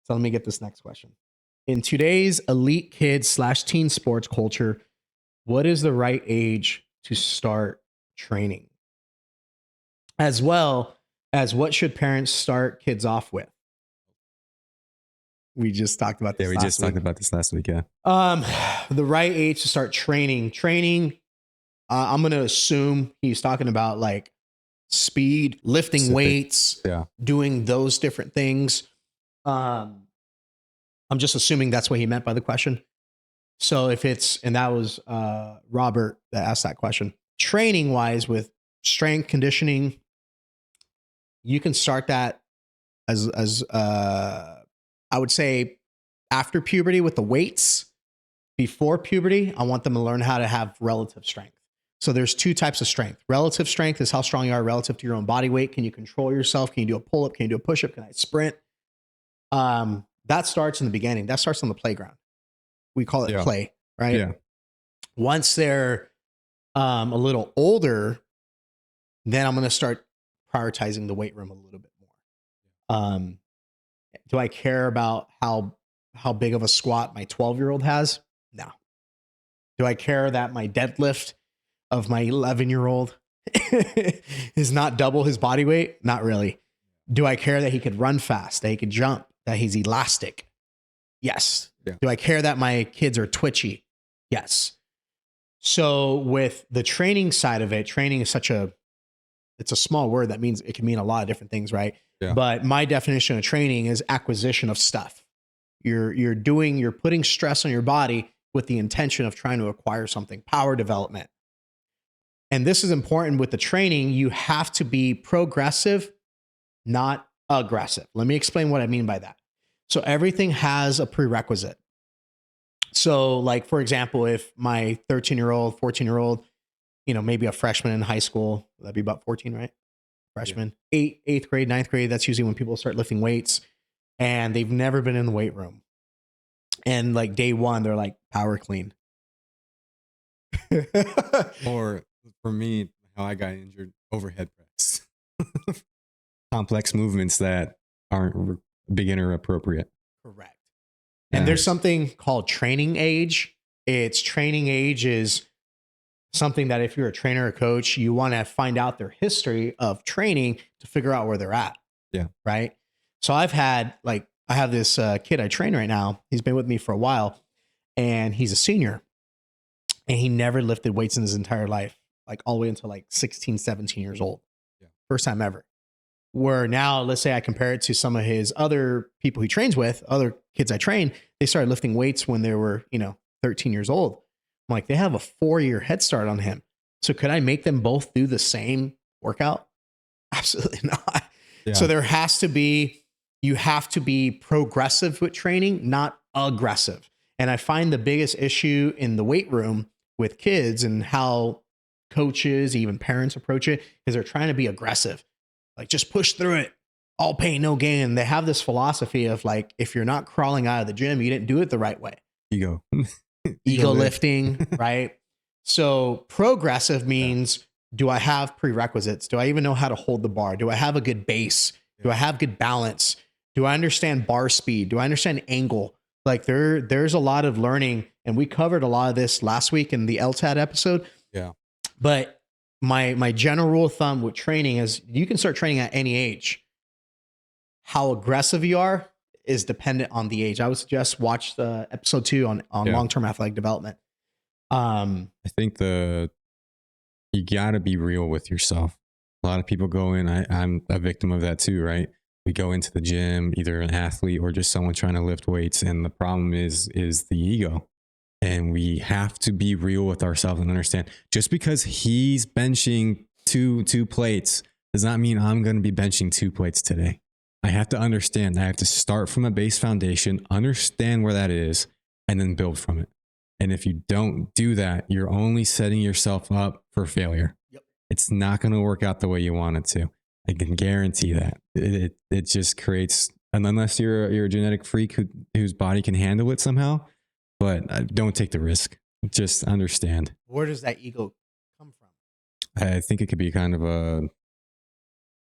So let me get this next question. In today's elite kids/teen sports culture, what is the right age to start training? As well as what should parents start kids off with? We just talked about this. Yeah, we just talked about this last week. Yeah. The right age to start training. I'm going to assume he's talking about like speed, lifting weights, doing those different things. I'm just assuming that's what he meant by the question. So if it's, and that was Robert that asked that question. Training wise with strength conditioning, you can start that as I would say after puberty with the weights. Before puberty, I want them to learn how to have relative strength. So there's two types of strength. Relative strength is how strong you are relative to your own body weight. Can you control yourself? Can you do a pull-up? Can you do a push-up? Can I sprint? That starts in the beginning. That starts on the playground. We call it play, right? Yeah. Once they're a little older, then I'm going to start prioritizing the weight room a little bit more. Do I care about how big of a squat my 12-year-old has? No. Do I care that my deadlift of my 11-year-old is not double his body weight? Not really. Do I care that he could run fast, that he could jump, that he's elastic? Yes. Yeah. Do I care that my kids are twitchy? Yes. So with the training side of it, training is it's a small word that means it can mean a lot of different things, right? Yeah. But my definition of training is acquisition of stuff. You're putting stress on your body with the intention of trying to acquire something, power development. And this is important with the training. You have to be progressive, not aggressive. Let me explain what I mean by that. So everything has a prerequisite. So like, for example, if my 13-year-old, 14-year-old, maybe a freshman in high school, that'd be about 14, right? Freshman, eighth grade, ninth grade. That's usually when people start lifting weights and they've never been in the weight room. And like day one, they're like power clean. Or for me, how I got injured, overhead press. Complex movements that aren't beginner appropriate. Correct. And there's something called training age. Training age is something that if you're a trainer or coach, you want to find out their history of training to figure out where they're at. Yeah. Right. So I have this kid I train right now. He's been with me for a while and he's a senior and he never lifted weights in his entire life, like all the way until like 16, 17 years old. Yeah. First time ever. Where now, let's say I compare it to some of his other people he trains with, other kids I train, they started lifting weights when they were, 13 years old. I'm like, they have a 4-year head start on him. So could I make them both do the same workout? Absolutely not. Yeah. So you have to be progressive with training, not aggressive. And I find the biggest issue in the weight room with kids and how coaches, even parents approach it is they're trying to be aggressive. Like just push through it, all pain, no gain. They have this philosophy of like, if you're not crawling out of the gym, you didn't do it the right way. Ego lifting, right? So progressive means, do I have prerequisites? Do I even know how to hold the bar? Do I have a good base? Do I have good balance? Do I understand bar speed? Do I understand angle? Like there's a lot of learning, and we covered a lot of this last week in the LTAD episode. Yeah. But my general rule of thumb with training is you can start training at any age. How aggressive you are is dependent on the age. I would suggest watch the episode 2 on long-term athletic development. I think you gotta be real with yourself. A lot of people go in, I'm a victim of that too, right? We go into the gym, either an athlete or just someone trying to lift weights. And the problem is the ego. And we have to be real with ourselves and understand just because he's benching two plates does not mean I'm going to be benching 2 plates today. I have to understand. I have to start from a base foundation, understand where that is, and then build from it. And if you don't do that, you're only setting yourself up for failure. Yep. It's not going to work out the way you want it to. I can guarantee that. It just creates, and unless you're a genetic freak whose body can handle it somehow, but don't take the risk. Just understand. Where does that ego come from? I think it could be kind of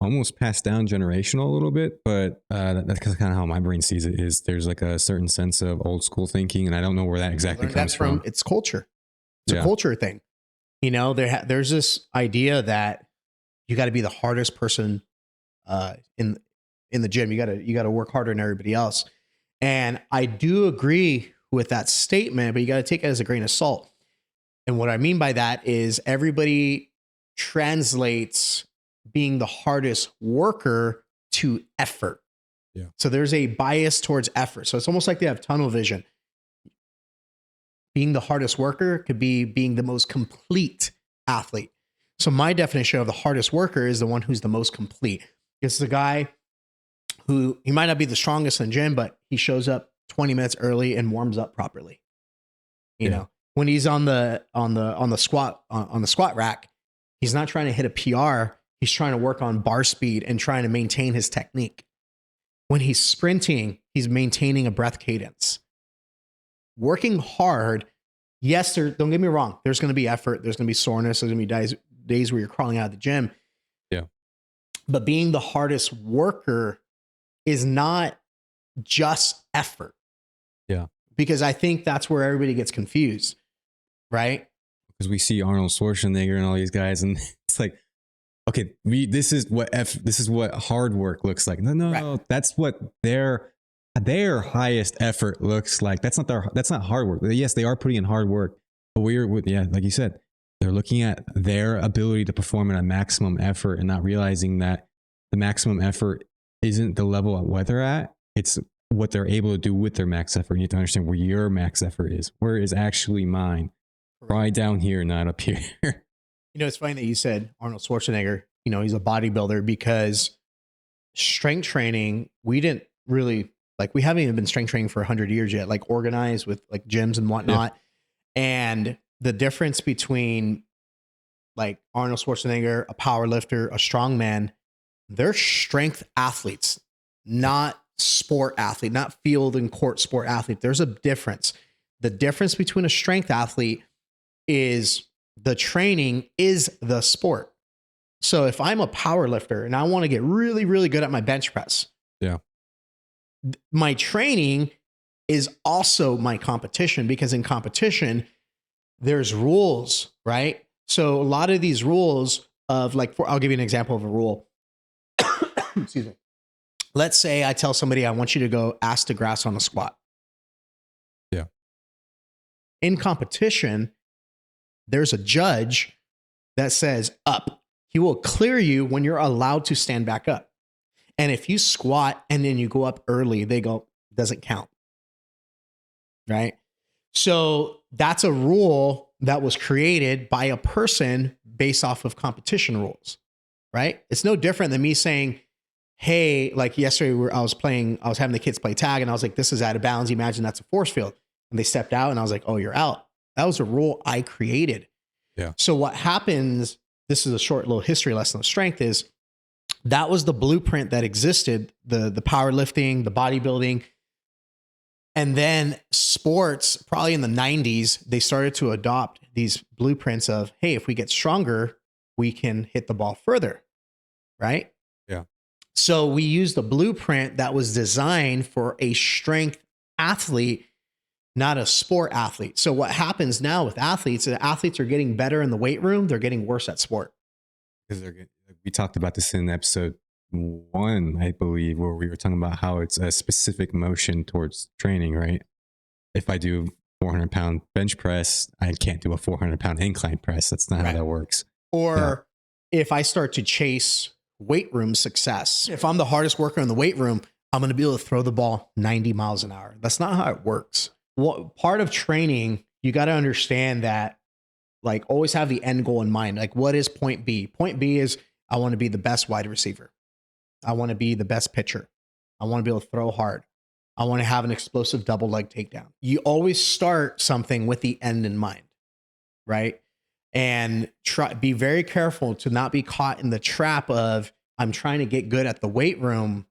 almost passed down generational a little bit, but that's kind of how my brain sees it. Is there's like a certain sense of old school thinking, and I don't know where that exactly Learned that comes from. It's culture. It's a culture thing. You know, there's this idea that you got to be the hardest person in the gym. You got to work harder than everybody else. And I do agree with that statement, but you got to take it as a grain of salt. And what I mean by that is everybody translates being the hardest worker to effort. Yeah. So there's a bias towards effort. So it's almost like they have tunnel vision. Being the hardest worker could be being the most complete athlete. So my definition of the hardest worker is the one who's the most complete. It's the guy who, he might not be the strongest in the gym, but he shows up 20 minutes early and warms up properly. You know, when he's on the squat rack, he's not trying to hit a PR. He's trying to work on bar speed and trying to maintain his technique. When he's sprinting, he's maintaining a breath cadence. Working hard, yes, don't get me wrong. There's going to be effort. There's going to be soreness. There's going to be days where you're crawling out of the gym. Yeah. But being the hardest worker is not just effort. Yeah. Because I think that's where everybody gets confused, right? Because we see Arnold Schwarzenegger and all these guys, and it's like, okay, this is what hard work looks like. No, Right. That's what their highest effort looks like. That's not hard work. Yes, they are putting in hard work, but like you said, they're looking at their ability to perform at a maximum effort and not realizing that the maximum effort isn't the level at where they're at. It's what they're able to do with their max effort. You need to understand where your max effort is. Where is actually mine? Right down here, not up here. You know, it's funny that you said Arnold Schwarzenegger, you know, he's a bodybuilder, because strength training, we didn't really, like, we haven't even been strength training for 100 years yet, like organized with like gyms and whatnot. Yeah. And the difference between like Arnold Schwarzenegger, a power lifter, a strongman, they're strength athletes, not sport athlete, not field and court sport athlete. There's a difference. The difference between a strength athlete is the training is the sport. So if I'm a power lifter and I want to get really, really good at my bench press, my training is also my competition, because in competition, there's rules, right? So a lot of these rules of like, I'll give you an example of a rule. Excuse me. Let's say I tell somebody, I want you to go ass to grass on a squat. Yeah. In competition, there's a judge that says up. He will clear you when you're allowed to stand back up. And if you squat and then you go up early, they go, doesn't count. Right? So that's a rule that was created by a person based off of competition rules, right? It's no different than me saying, hey, like yesterday I was having the kids play tag and I was like, this is out of bounds. Imagine that's a force field. And they stepped out and I was like, oh, you're out. That was a rule I created. Yeah. So what happens, this is a short little history lesson of strength, is that was the blueprint that existed, the powerlifting, the bodybuilding. And then sports, probably in the 90s, they started to adopt these blueprints of, hey, if we get stronger, we can hit the ball further, right? Yeah. So we used the blueprint that was designed for a strength athlete, not a sport athlete. So what happens now with athletes, the athletes are getting better in the weight room. They're getting worse at sport. Because we talked about this in episode 1, I believe, where we were talking about how it's a specific motion towards training, right? If I do 400-pound bench press, I can't do a 400-pound incline press. That's not how that works. Or if I start to chase weight room success, if I'm the hardest worker in the weight room, I'm going to be able to throw the ball 90 miles an hour. That's not how it works. Well, part of training, you got to understand that, like, always have the end goal in mind. Like, what is point B? Point B is, I want to be the best wide receiver. I want to be the best pitcher. I want to be able to throw hard. I want to have an explosive double leg takedown. You always start something with the end in mind, right? And be very careful to not be caught in the trap of, I'm trying to get good at the weight room,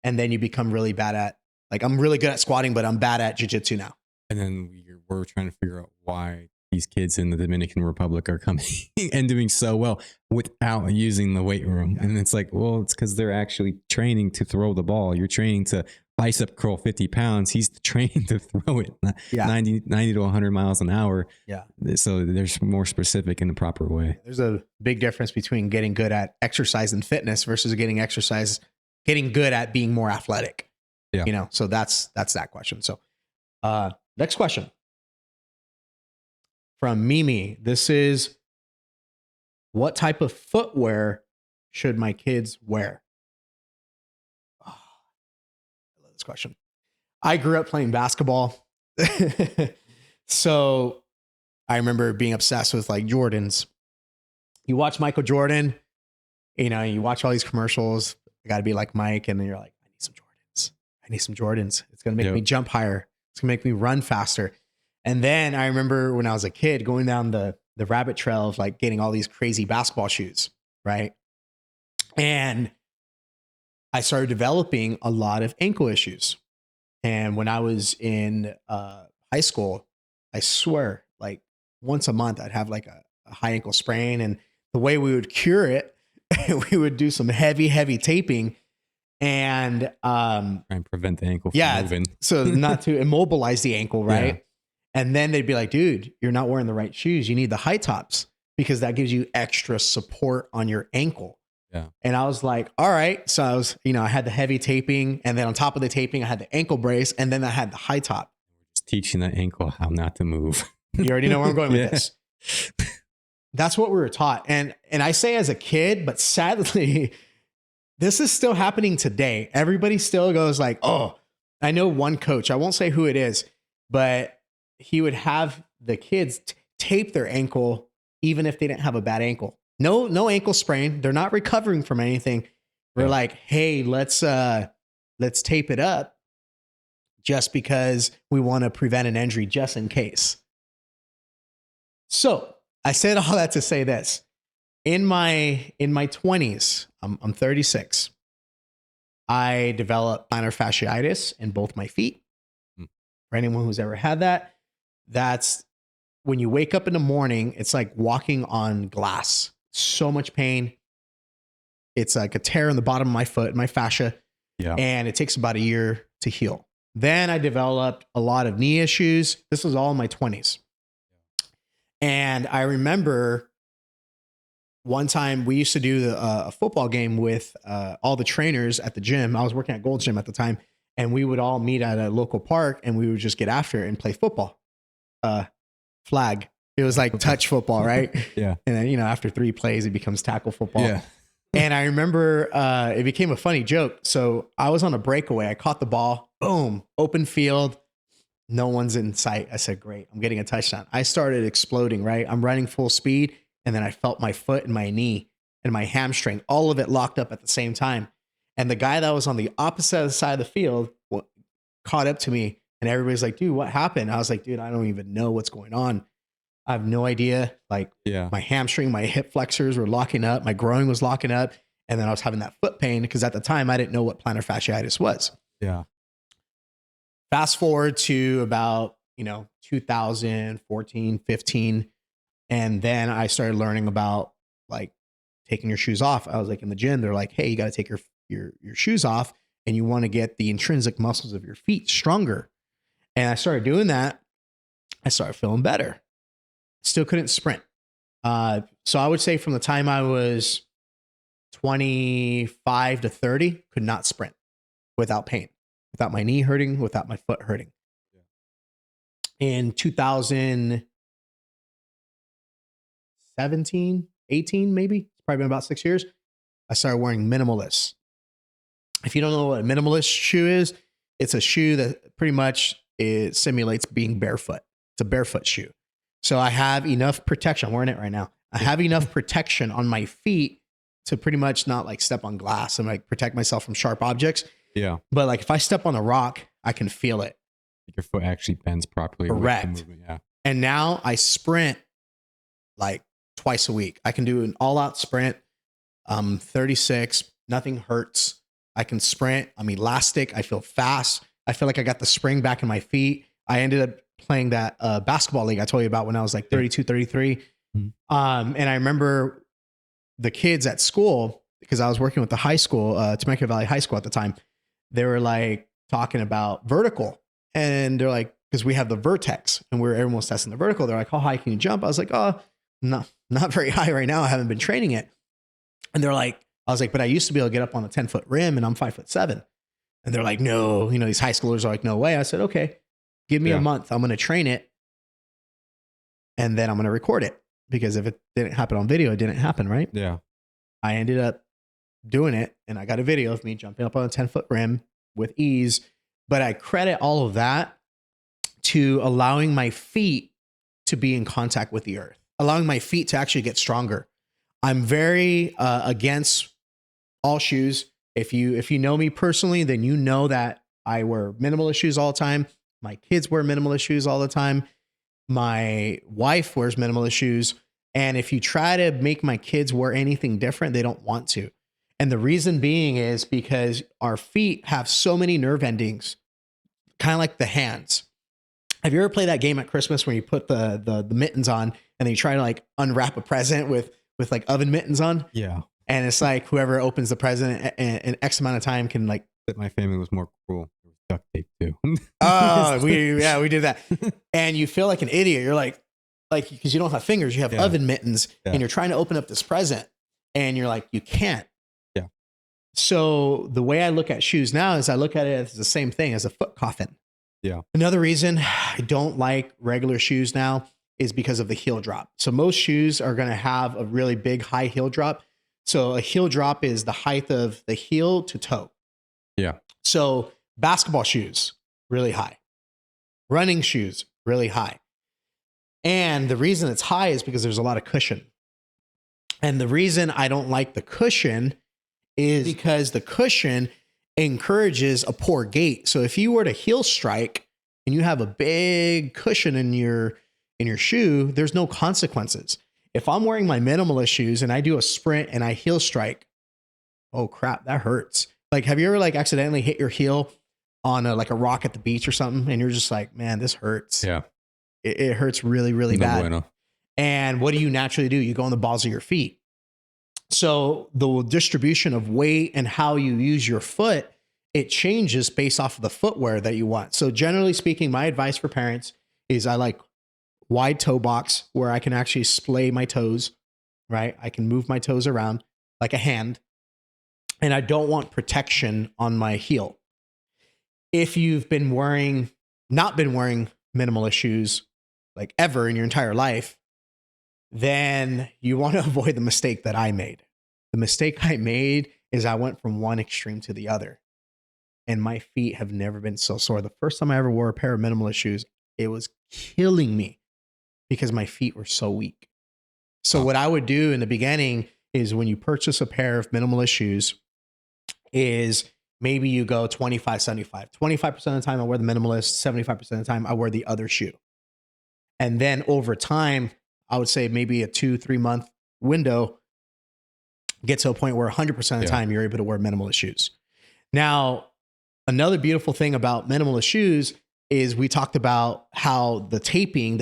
and then you become really bad at, like, I'm really good at squatting, but I'm bad at jiu-jitsu now. And then we're trying to figure out why these kids in the Dominican Republic are coming and doing so well without using the weight room. Yeah. And it's like, well, it's because they're actually training to throw the ball. You're training to bicep curl 50 pounds. He's training to throw it 90 to 100 miles an hour. Yeah. So there's more specific in the proper way. There's a big difference between getting good at exercise and fitness versus getting good at being more athletic. Yeah. You know, so that's that question. So next question from Mimi. This is, what type of footwear should my kids wear? Oh, I love this question. I grew up playing basketball. So I remember being obsessed with like Jordans. You watch Michael Jordan, you know, you watch all these commercials. I got to be like Mike. And then you're like, I need some Jordans. I need some Jordans. It's going to make me jump higher. It's going to make me run faster. And then I remember when I was a kid going down the rabbit trail of like getting all these crazy basketball shoes. Right. And I started developing a lot of ankle issues. And when I was in high school, I swear, like once a month, I'd have like a high ankle sprain. And the way we would cure it, we would do some heavy taping and try and prevent the ankle from moving. So not to immobilize the ankle, right? Yeah. And then they'd be like, dude, you're not wearing the right shoes. You need the high tops because that gives you extra support on your ankle. Yeah. And I was like, all right. So I was, I had the heavy taping, and then on top of the taping, I had the ankle brace, and then I had the high top. Just teaching that ankle how not to move. You already know where I'm going with this. That's what we were taught. And I say as a kid, but sadly, this is still happening today. Everybody still goes like, oh, I know one coach, I won't say who it is, but he would have the kids tape their ankle even if they didn't have a bad ankle. No ankle sprain. They're not recovering from anything. We're like, hey, let's tape it up just because we want to prevent an injury just in case. So I said all that to say this. In my 20s, I'm 36. I developed plantar fasciitis in both my feet. For anyone who's ever had that, that's when you wake up in the morning, it's like walking on glass. So much pain. It's like a tear in the bottom of my foot, my fascia. Yeah. And it takes about a year to heal. Then I developed a lot of knee issues. This was all in my 20s. And I remember one time we used to do a football game with all the trainers at the gym. I was working at Gold's Gym at the time, and we would all meet at a local park, and we would just get after it and play football. Flag. It was like touch football, right? Yeah. And then, after 3 plays, it becomes tackle football. Yeah. And I remember it became a funny joke. So I was on a breakaway. I caught the ball. Boom. Open field. No one's in sight. I said, great. I'm getting a touchdown. I started exploding, right? I'm running full speed. And then I felt my foot and my knee and my hamstring, all of it locked up at the same time. And the guy that was on the opposite side of the field caught up to me. And everybody's like, dude, what happened? I was like, dude, I don't even know what's going on. I have no idea. Like my hamstring, my hip flexors were locking up. My groin was locking up. And then I was having that foot pain because at the time I didn't know what plantar fasciitis was. Yeah. Fast forward to about, 2014, 15. And then I started learning about like taking your shoes off. I was like in the gym. They're like, hey, you got to take your shoes off and you want to get the intrinsic muscles of your feet stronger. And I started doing that. I started feeling better. Still couldn't sprint. So I would say from the time I was 25 to 30, could not sprint without pain, without my knee hurting, without my foot hurting. Yeah. In 2017, 18, maybe, it's probably been about 6 years, I started wearing minimalists. If you don't know what a minimalist shoe is, it's a shoe that pretty much it simulates being barefoot. It's a barefoot shoe. So I have enough protection. I'm wearing it right now. I have enough protection on my feet to pretty much not like step on glass and like protect myself from sharp objects. Yeah. But like if I step on a rock, I can feel it. Your foot actually bends properly. Correct. Yeah. And now I sprint like twice a week. I can do an all-out sprint. 36. Nothing hurts. I can sprint. I'm elastic. I feel fast. I feel like I got the spring back in my feet. I ended up playing that basketball league I told you about when I was like 32, 33. And I remember the kids at school, because I was working with the high school, Temecula Valley High School at the time. They were like talking about vertical, and they're like, because we have the vertex and everyone was testing the vertical. They're like, how high can you jump? I was like, oh, no, not very high right now. I haven't been training it. And they're like, I was like, but I used to be able to get up on a 10-foot rim and I'm 5'7". And they're like, no, these high schoolers are like, no way. I said, okay, give me a month. I'm going to train it. And then I'm going to record it, because if it didn't happen on video, it didn't happen. Right. Yeah. I ended up doing it, and I got a video of me jumping up on a 10-foot rim with ease. But I credit all of that to allowing my feet to be in contact with the earth, allowing my feet to actually get stronger. I'm very against all shoes. If you know me personally, then you know that I wear minimalist shoes all the time. My kids wear minimalist shoes all the time. My wife wears minimalist shoes. And if you try to make my kids wear anything different, they don't want to. And the reason being is because our feet have so many nerve endings, kind of like the hands. Have you ever played that game at Christmas where you put the mittens on and then you try to like unwrap a present with like oven mittens on? Yeah. And it's like whoever opens the present in X amount of time can like. My family was more cruel. It was duct tape too. Oh, we did that. And you feel like an idiot. You're like, because you don't have fingers, you have oven mittens, and you're trying to open up this present and you're like, you can't. Yeah. So the way I look at shoes now is I look at it as the same thing as a foot coffin. Yeah. Another reason I don't like regular shoes now is because of the heel drop. So most shoes are going to have a really big high heel drop. So a heel drop is the height of the heel to toe. Yeah. So basketball shoes, really high. Running shoes, really high. And the reason it's high is because there's a lot of cushion. And the reason I don't like the cushion is because the cushion encourages a poor gait. So if you were to heel strike and you have a big cushion in your shoe, there's no consequences. If I'm wearing my minimalist shoes and I do a sprint and I heel strike, oh crap, that hurts. Like, have you ever like accidentally hit your heel on a rock at the beach or something? And you're just like, man, this hurts. Yeah. It hurts really, really bad. Bueno. And what do you naturally do? You go on the balls of your feet. So the distribution of weight and how you use your foot, it changes based off of the footwear that you want. So generally speaking, my advice for parents is I like wide toe box where I can actually splay my toes, right? I can move my toes around like a hand, and I don't want protection on my heel. If you've not been wearing minimalist shoes like ever in your entire life, then you want to avoid the mistake that I made. The mistake I made is I went from one extreme to the other, and my feet have never been so sore. The first time I ever wore a pair of minimalist shoes, it was killing me because my feet were so weak. So what I would do in the beginning is when you purchase a pair of minimalist shoes is maybe you go 25, 75. 25% of the time I wear the minimalist, 75% of the time I wear the other shoe. And then over time, I would say maybe a 2-3 month window, get to a point where 100% of the time you're able to wear minimalist shoes. Now, another beautiful thing about minimalist shoes is we talked about how the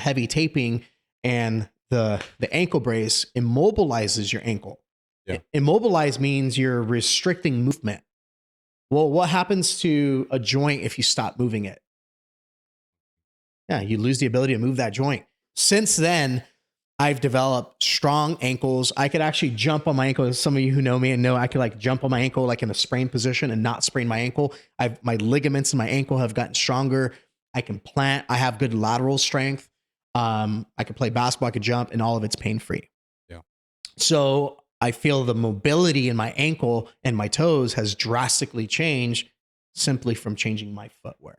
heavy taping and the ankle brace immobilizes your ankle. Yeah. Immobilize means you're restricting movement. Well, what happens to a joint if you stop moving it? Yeah, you lose the ability to move that joint. Since then, I've developed strong ankles. I could actually jump on my ankle. Some of you who know me and know I could like jump on my ankle like in a sprained position and not sprain my ankle. My ligaments in my ankle have gotten stronger. I can plant. I have good lateral strength. I could play basketball. I could jump, and all of it's pain-free. Yeah. So I feel the mobility in my ankle and my toes has drastically changed simply from changing my footwear.